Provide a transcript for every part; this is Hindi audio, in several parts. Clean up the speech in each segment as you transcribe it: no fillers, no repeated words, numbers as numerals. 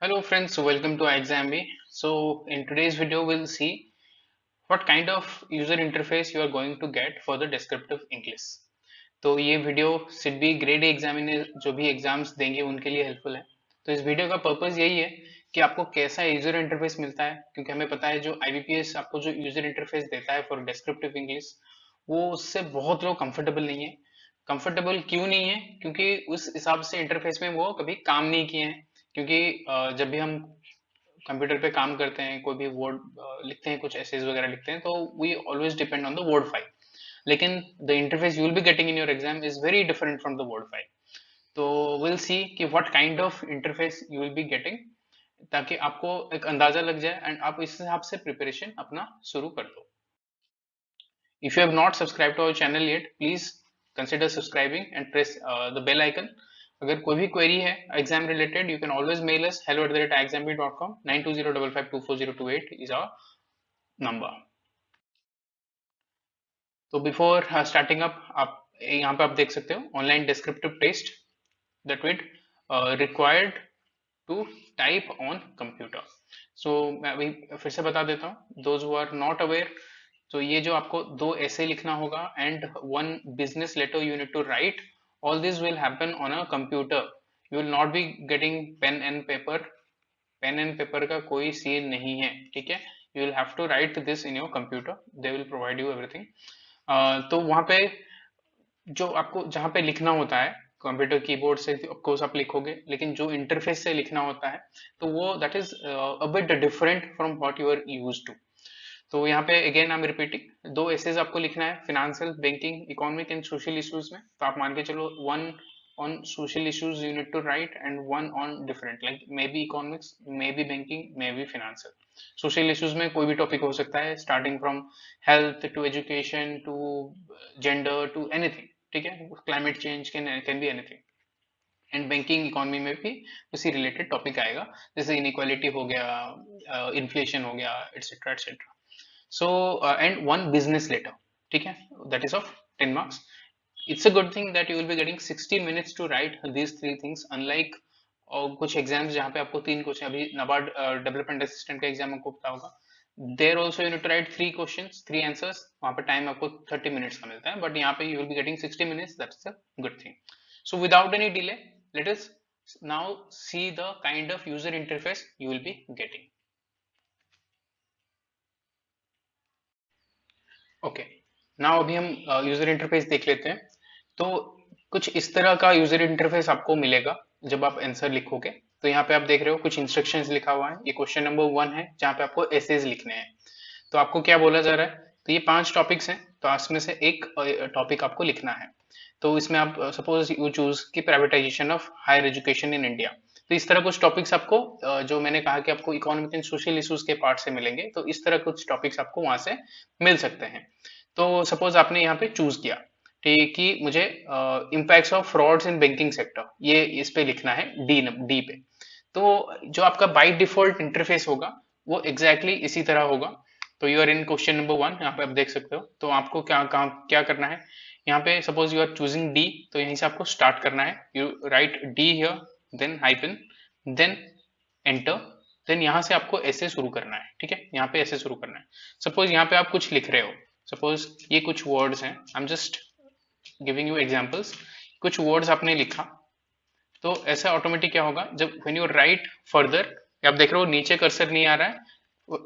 Hello friends, welcome to iExamB. So in today's video we'll see what kind of user interface you are going to get for the descriptive English. तो ये वीडियो सिर्फ भी ग्रेड एग्जामिनर जो भी एग्जाम्स देंगे उनके लिए हेल्पफुल है। तो इस वीडियो का पर्पस यही है कि आपको कैसा यूजर इंटरफेस मिलता है, क्योंकि हमें पता है जो आईबीपीएस आपको जो यूजर इंटरफेस देता है फॉर डिस्क्रिप्टिव इंग्लिश वो उससे बहुत लोग कंफर्टेबल नहीं है। कंफर्टेबल क्यों नहीं है? क्योंकि उस हिसाब से इंटरफेस में वो कभी काम नहीं किए हैं। क्योंकि जब भी हम कंप्यूटर पे काम करते हैं, कोई भी वर्ड लिखते हैं, कुछ एसेज वगैरह लिखते हैं, तो we always depend on the word file. लेकिन the interface you will be getting in your exam is very different from the word file. तो विल सी कि what kind of interface you will be getting, ताकि आपको एक अंदाजा लग जाए एंड आप इस हिसाब से प्रिपरेशन अपना शुरू कर दो। If you have not subscribed to our channel yet, please consider subscribing and press the bell icon. अगर कोई भी क्वेरी है exam related, you can always mail us hello@exambit.com. 9205524028 is our number. तो बिफोर स्टार्टिंग अप, आप यहाँ पे आप देख सकते हो online descriptive test that with required to type on computer. So मैं अभी फिर से बता देता हूँ those who are not aware. तो ये जो आपको दो ऐसे लिखना होगा and one business letter you need to write, all this will happen on a computer. You will not be getting pen and paper. Pen and paper का कोई सीन नहीं है, ठीक है। You will have to write this in your computer, they will provide you everything. तो वहां पे जो आपको जहाँ पे लिखना होता है कंप्यूटर कीबोर्ड से ऑफकोर्स आप लिखोगे, लेकिन जो इंटरफेस से लिखना होता है तो वो that is a bit different from what you are used to. तो यहाँ पे अगेन आई एम रिपीटिंग, दो एसेज आपको लिखना है financial, banking, economic and social issues में। तो आप मान के चलो one on social issues you need to write and one on different, like maybe economics, maybe banking, maybe financial. Social issues में कोई भी टॉपिक हो सकता है, starting from health to education to gender to anything, ठीक है। Climate change can be anything. And banking economy में भी उसी रिलेटेड टॉपिक आएगा, जैसे इनइक्वालिटी हो गया, इन्फ्लेशन हो गया, etcetera etcetera. So and one business letter, ठीक है, that is of 10 marks. It's a good thing that you will be getting 60 minutes to write these three things, unlike कुछ एग्जाम्स जहाँ पे आपको तीन क्वेश्चन, अभी नबार्ड डेवलपमेंट असिस्टेंट का एग्जाम आपको पता होगा, there also you need to write three questions, three answers. वहाँ पे टाइम आपको 30 मिनट्स का मिलता है, बट यहाँ पे you will be getting 60 minutes, that's a good thing. So without any delay, let us now see the kind of user interface you will be getting. Okay, now अभी हम यूजर इंटरफेस देख लेते हैं। तो कुछ इस तरह का यूजर इंटरफेस आपको मिलेगा जब आप आंसर लिखोगे। तो यहाँ पे आप देख रहे हो कुछ इंस्ट्रक्शंस लिखा हुआ है, ये क्वेश्चन नंबर 1 है जहाँ पे आपको एसेज लिखने हैं। तो आपको क्या बोला जा रहा है, तो ये 5 टॉपिक्स हैं, तो इसमें से एक टॉपिक आपको लिखना है। तो इसमें आप सपोज यू चूज की privatization of higher education in India. तो इस तरह कुछ टॉपिक्स आपको जो मैंने कहा कि आपको इकोनॉमिक एंड सोशल इश्यूज के पार्ट से मिलेंगे, तो इस तरह कुछ टॉपिक्स आपको वहां से मिल सकते हैं। तो सपोज आपने यहाँ पे चूज किया, ठीक, कि मुझे impacts of frauds in banking sector, ये इस पे लिखना है, डी पे। तो जो आपका बाय डिफॉल्ट इंटरफेस होगा वो एग्जैक्टली इसी तरह होगा। तो you are in question number 1, यहाँ पे आप देख सकते हो। तो आपको क्या करना है, यहाँ पे suppose you are choosing D, तो यहीं से आपको स्टार्ट करना है। You write D here, then hyphen, then enter, then यहाँ से आपको ऐसे शुरू करना है, ठीक है। यहाँ पे ऐसे शुरू करना है। सपोज यहाँ पे आप कुछ लिख रहे हो, सपोज ये कुछ वर्ड्स हैं, I am just giving you examples. कुछ वर्ड्स आपने लिखा, तो ऐसा ऑटोमेटिक क्या होगा, जब व्हेन यू राइट फर्दर, आप देख रहे हो नीचे कर्सर नहीं आ रहा है,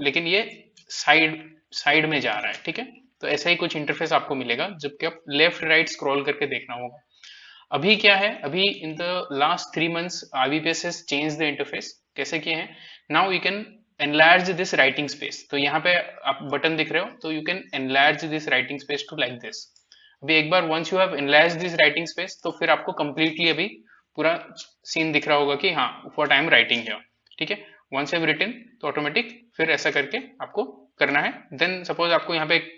लेकिन ये साइड साइड में जा रहा है, ठीक है। तो ऐसा ही कुछ इंटरफेस आपको मिलेगा, जबकि आप लेफ्ट राइट स्क्रॉल करके देखना होगा। अभी क्या है, अभी in the last 3 months IBPS has change the interface. कैसे किए हैं, now you can enlarge this writing space. तो यहाँ पे आप बटन दिख रहे हो, तो you can enlarge this writing space to like this. अभी एक बार once you have enlarge this writing space, तो फिर आपको कंप्लीटली अभी पूरा सीन दिख रहा होगा कि हाँ what I am writing here, ठीक है। वंस हैव रिटन, तो ऑटोमेटिक फिर ऐसा करके आपको करना है। देन सपोज आपको यहाँ पे एक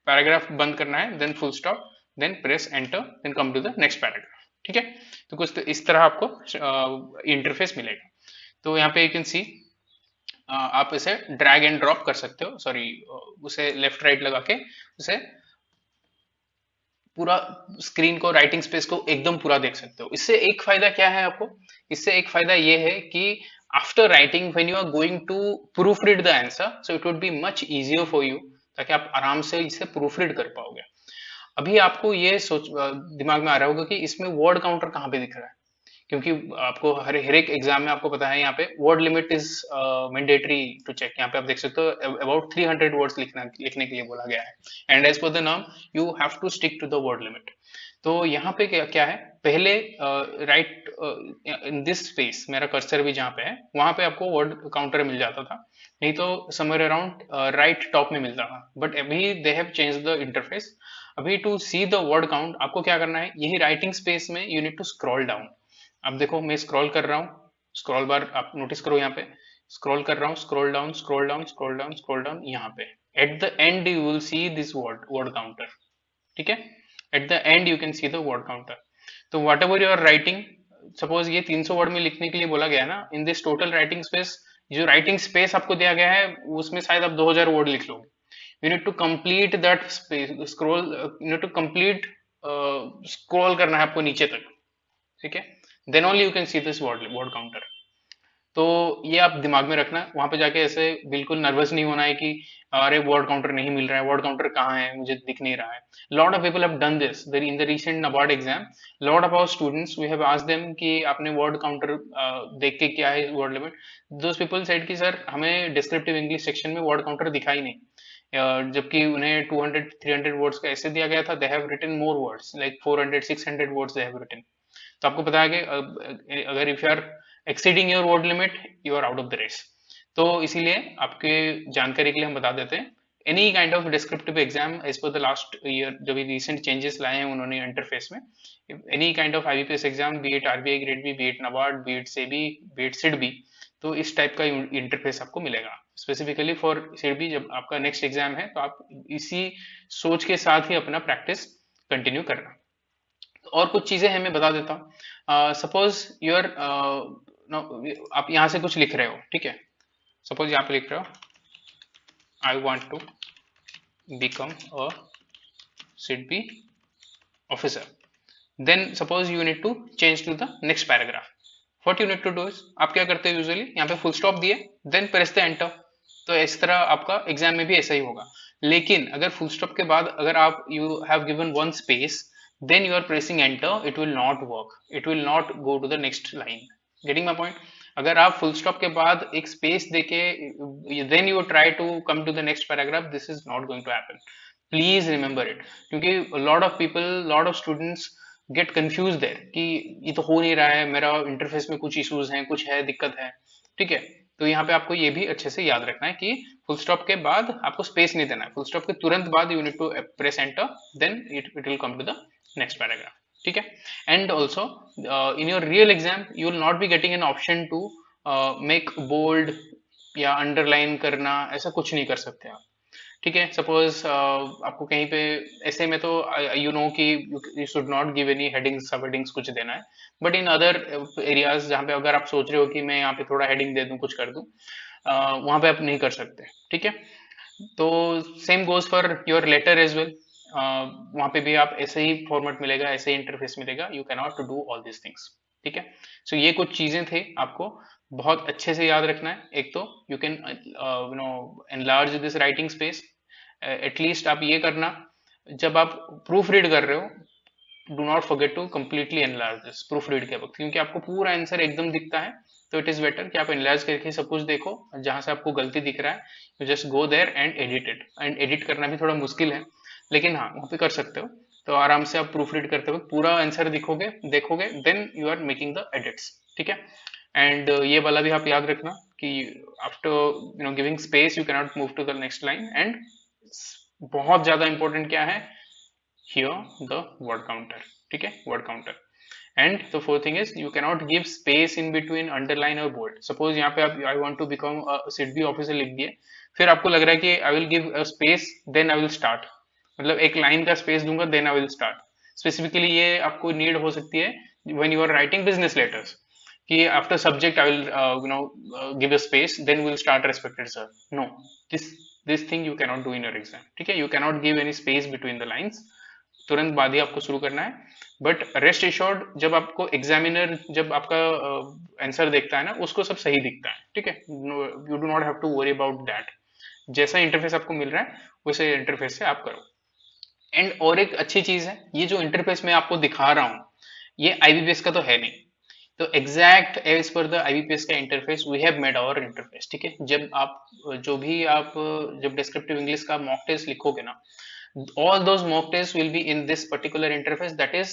पैराग्राफ बंद करना है, then full stop, then press enter, then come to the next paragraph, ठीक है। तो कुछ तो इस तरह आपको इंटरफेस मिलेगा। तो यहाँ पे यू कैन सी, आप इसे ड्रैग एंड ड्रॉप कर सकते हो, सॉरी, उसे लेफ्ट राइट लगा के उसे पूरा स्क्रीन को, राइटिंग स्पेस को एकदम पूरा देख सकते हो। इससे एक फायदा क्या है आपको, इससे एक फायदा ये है कि after writing when you are going to proofread the answer, so it would be much easier for you, ताकि आप आराम से इसे प्रूफरीड कर पाओगे। अभी आपको ये सोच दिमाग में आ रहा होगा कि इसमें वर्ड काउंटर कहाँ पे दिख रहा है, क्योंकि आपको हर एक एग्जाम में आपको पता है यहाँ पे word limit is mandatory to check. यहाँ पे आप देख सकते हो अबाउट 300 वर्ड्स लिखने के लिए बोला गया है, एंड एज पर द नाम you have to stick to the word limit. तो यहाँ पे क्या क्या है, पहले राइट इन दिस स्पेस, मेरा कर्सर भी जहाँ पे है वहां पे आपको वर्ड काउंटर मिल जाता था, नहीं तो समवेयर अराउंड राइट टॉप में मिलता था, बट अभी they have change the interface. अभी to see the word count आपको क्या करना है, यही राइटिंग स्पेस में you need to scroll down. अब देखो मैं स्क्रॉल कर रहा हूँ, स्क्रॉल बार आप नोटिस करो, यहाँ पे स्क्रॉल कर रहा हूँ, scroll down scroll down scroll down scroll down, यहाँ पे at the end you will see this word counter. ठीक है, at the end you can see the word counter. तो whatever you are writing, suppose ये 300 वर्ड में लिखने के लिए बोला गया है ना, in this total writing space, जो राइटिंग स्पेस आपको दिया गया है उसमें शायद आप 2000 वर्ड लिख लोगे। you need to complete that space scroll, you need to complete scroll करना है आपको नीचे तक, ठीक है, then only you can see this word counter। तो ये आप दिमाग में रखना, वहां पे जाके ऐसे बिल्कुल नर्वस नहीं होना है कि अरे वर्ड काउंटर नहीं मिल रहा है, वर्ड काउंटर कहाँ है, मुझे दिख नहीं रहा है। Lot of people have done this in the recent NABARD exam. Lot of our students we have asked them कि आपने वर्ड काउंटर देख के क्या है word limit, those people said कि सर हमें डिस्क्रिप्टिव इंग्लिश सेक्शन में वर्ड काउंटर दिखा ही नहीं, जबकि उन्हें 200-300 वर्ड्स का ऐसे दिया गया था, they have written more words like 400-600 words they have written. तो आपको पता है कि अगर if you are exceeding your word limit you are out of the race. तो इसीलिए आपके जानकारी के लिए हम बता देते हैं, any kind of descriptive exam as per the last year जो भी रिसेंट चेंजेस लाए हैं उन्होंने इंटरफेस में, any kind of IBPS exam, B it RBI grade B it NABARD, B it SEBI, B it SIDBI, तो इस टाइप का इंटरफेस आपको मिलेगा स्पेसिफिकली फॉर सिडबी। जब आपका नेक्स्ट एग्जाम है तो आप इसी सोच के साथ ही अपना प्रैक्टिस कंटिन्यू करना। और कुछ चीजें हैं मैं बता देता हूँ। सपोज यूर आप यहाँ से कुछ लिख रहे हो, ठीक है, सपोज यहाँ पे लिख रहे हो I want to become a SIDBI officer, then suppose you need to change to the next paragraph. What you need to do is, आप क्या करते हो यूजुअली, यहाँ पे फुल स्टॉप दिए देन प्रेस द एंटर। तो इस तरह आपका एग्जाम में भी ऐसा ही होगा। लेकिन अगर फुल स्टॉप के बाद अगर आप you have given one space then you are pressing enter, it will not work, it will not go to the next line, getting my point। अगर आप full stop के बाद एक space देके then you try to come to the next paragraph, this is not going to happen, please remember it। क्योंकि lot of people, lot of students get confused there कि ये तो हो नहीं रहा है, मेरा इंटरफेस में कुछ इश्यूज हैं, कुछ है, दिक्कत है, ठीक है। तो यहाँ पे आपको ये भी अच्छे से याद रखना है कि फुल स्टॉप के बाद आपको स्पेस नहीं देना है, फुल स्टॉप के तुरंत बाद you need to press enter, then it will come to the next paragraph, ठीक है। And also in your real exam you will not be getting an option to make bold या अंडरलाइन करना, ऐसा कुछ नहीं कर सकते आप, ठीक है। सपोज आपको कहीं पे ऐसे में तो यू नो कि you should not give any headings, सब हेडिंग्स कुछ देना है, बट इन अदर एरियाज जहाँ पे अगर आप सोच रहे हो कि मैं यहाँ पे थोड़ा हेडिंग दे दूं, कुछ कर दूं, वहां पे आप नहीं कर सकते, ठीक है। तो same goes for your letter as well, वहां पे भी आप ऐसे ही फॉर्मेट मिलेगा, ऐसे ही इंटरफेस मिलेगा, you can not do all this things, ठीक है। सो ये कुछ चीजें थे, आपको बहुत अच्छे से याद रखना है। एक तो you can you know enlarge this writing space, at least आप ये करना जब आप प्रूफ रीड कर रहे हो, do not forget to completely enlarge this proof read के वक्त, क्योंकि आपको पूरा आंसर एकदम दिखता है, तो इट इज बेटर कि आप एनलार्ज करके सब कुछ देखो, जहां से आपको गलती दिख रहा है you just go there and edit it. And edit करना भी थोड़ा मुश्किल है, लेकिन हाँ वहां पे कर सकते हो। तो आराम से आप प्रूफ रीड करते वक्त पूरा आंसर दिखोगे, देखोगे, then you are making the edits, ठीक है। एंड ये वाला भी आप याद रखना कि after you know giving space you cannot move to the next line. And बहुत ज्यादा इंपॉर्टेंट क्या है, हियर द वर्ड काउंटर, ठीक है, word counter. And the fourth thing is you cannot give space in between underline और बोल्ड। सपोज यहाँ पे आप I want to become SIDBI officer लिख दिए, फिर आपको लग रहा है कि I will give a space then I will start, मतलब एक लाइन का स्पेस दूंगा then I will start. Specifically ये आपको नीड हो सकती है when you are writing business letters, कि after subject I will you know give a space then will start respected sir, no, this thing you cannot do in your exam, ठीक है। You cannot give any space between the lines, तुरंत बाद ही आपको शुरू करना है, बट रेस्ट एश्योर्ड, जब आपको एग्जामिनर जब आपका आंसर देखता है ना, उसको सब सही दिखता है, ठीक है। You do not have to worry about that. जैसा इंटरफेस आपको मिल रहा है वैसे इंटरफेस से आप करो। एंड और एक अच्छी चीज है, ये जो इंटरफेस मैं आपको दिखा रहा हूँ ये आईबीपीएस का तो है नहीं। तो exact as per the IBPS का interface we have made our interface, ठीक है। जब आप जो भी आप जब डिस्क्रिप्टिव इंग्लिश का मॉक टेस्ट लिखोगे ना, all those mock tests will be in this particular interface, that is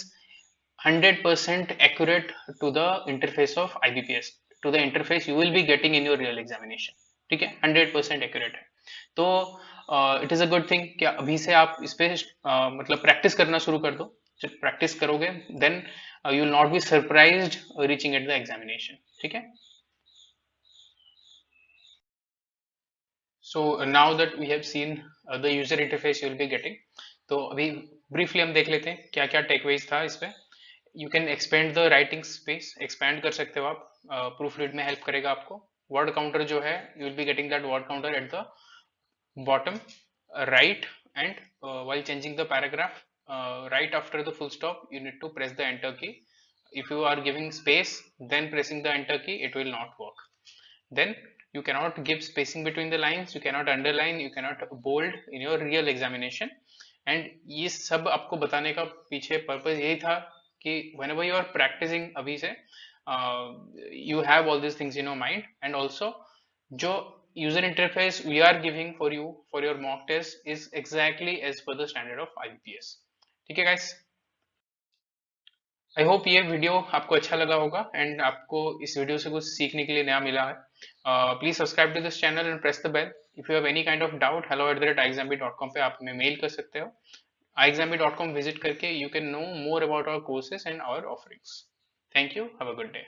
100% accurate to the interface of IBPS, to the interface you will be getting in your real examination, ठीक है। 100% accurate है। तो it is a good thing कि अभी से आप इस पे मतलब प्रैक्टिस करना शुरू कर दो। जब प्रैक्टिस करोगे then you will not be surprised reaching at the examination, ठीक है। So now that we have seen the user interface you will be getting, तो अभी briefly हम देख लेते हैं क्या क्या टेकअवेज था इस पे। You can expand the writing space, expand कर सकते हो आप, प्रूफ रीड में हेल्प करेगा आपको। वर्ड काउंटर जो है you will be getting that word counter at the bottom right, and while changing the paragraph, right after the full stop you need to press the enter key. If you are giving space then pressing the enter key, it will not work. Then you cannot give spacing between the lines, you cannot underline, you cannot bold in your real examination. And ये सब आपको बताने का पीछे पर्पस यही था कि whenever you are practicing अभी से you have all these things in your mind, and also जो user interface we are giving for you for your mock test is exactly as per the standard of IBPS, ठीक है guys। आई होप ये वीडियो आपको अच्छा लगा होगा एंड आपको इस वीडियो से कुछ सीखने के लिए नया मिला है। Please subscribe to this channel and press the bell. If you have any kind of doubt, hello@iexambit.com पे आप हमें मेल कर सकते हो। iexambit.com विजिट करके you can know more about our courses and our offerings. Thank you, have a good day.